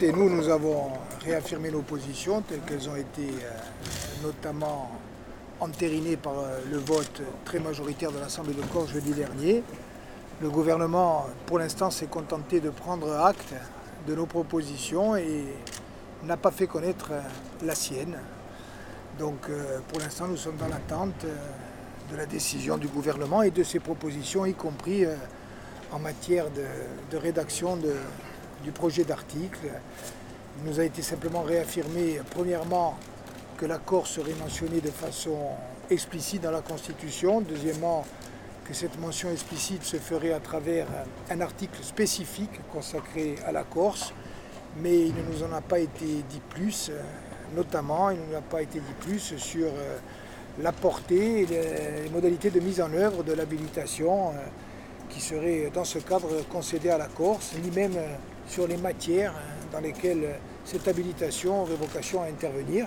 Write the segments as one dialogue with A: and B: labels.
A: écoutez, nous avons réaffirmé nos positions telles qu'elles ont été notamment entérinées par le vote très majoritaire de l'Assemblée de Corse jeudi dernier. Le gouvernement, pour l'instant, s'est contenté de prendre acte de nos propositions et n'a pas fait connaître la sienne. Donc, pour l'instant, nous sommes dans l'attente de la décision du gouvernement et de ses propositions, y compris en matière de rédaction du projet d'article. Il nous a été simplement réaffirmé, premièrement, que la Corse serait mentionnée de façon explicite dans la Constitution. Deuxièmement, que cette mention explicite se ferait à travers un article spécifique consacré à la Corse. Mais il ne nous en a pas été dit plus, notamment, il ne nous a pas été dit plus sur la portée et les modalités de mise en œuvre de l'habilitation qui serait dans ce cadre concédée à la Corse, ni même sur les matières dans lesquelles cette habilitation aurait vocation à intervenir.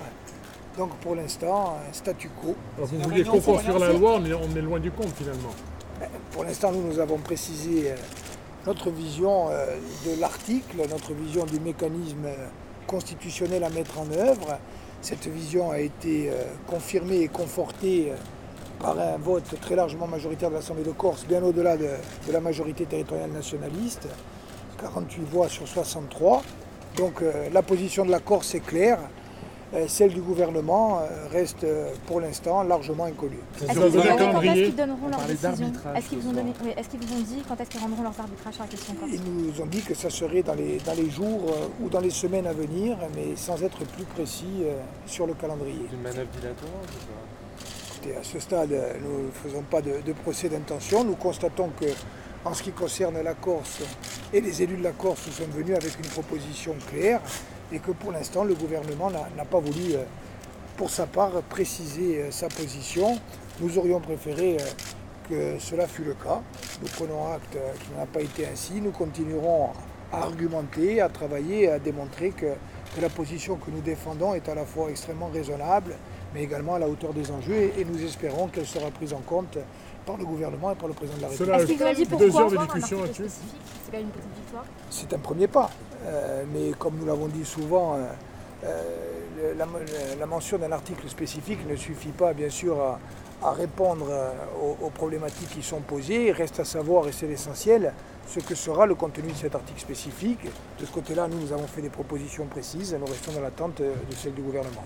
A: Donc pour l'instant, statu quo.
B: Alors vous vouliez coconstruire la loi, on est loin du compte finalement.
A: Pour l'instant, nous avons précisé notre vision de l'article, notre vision du mécanisme constitutionnel à mettre en œuvre. Cette vision a été confirmée et confortée par un vote très largement majoritaire de l'Assemblée de Corse, bien au-delà de la majorité territoriale nationaliste, 48 voix sur 63. Donc la position de la Corse est claire, celle du gouvernement reste pour l'instant largement inconnue.
C: Est-ce qu'ils donneront leur décision? Est-ce qu'ils vous ont dit quand est-ce qu'ils rendront leurs arbitrages sur la question corse?
A: Ils nous ont dit que ça serait dans les jours ou dans les semaines à venir, mais sans être plus précis sur le calendrier.
D: Une manœuvre bilatérale ou pas?
A: À ce stade, nous ne faisons pas de procès d'intention. Nous constatons que, en ce qui concerne la Corse et les élus de la Corse, nous sommes venus avec une proposition claire et que pour l'instant, le gouvernement n'a pas voulu, pour sa part, préciser sa position. Nous aurions préféré que cela fût le cas. Nous prenons acte qu'il n'a pas été ainsi. Nous continuerons à argumenter, à travailler, à démontrer que la position que nous défendons est à la fois extrêmement raisonnable, mais également à la hauteur des enjeux, et nous espérons qu'elle sera prise en compte par le gouvernement et par le président de la République.
C: Est-ce qu'ils ont dit
B: Deux
C: pourquoi
B: heures de discussion là-dessus.
C: C'est pas une petite victoire?
A: C'est un premier pas, mais comme nous l'avons dit souvent, la mention d'un article spécifique ne suffit pas, bien sûr, à répondre aux problématiques qui sont posées. Il reste à savoir, et c'est l'essentiel, ce que sera le contenu de cet article spécifique. De ce côté-là, nous avons fait des propositions précises, nous restons dans l'attente de celle du gouvernement.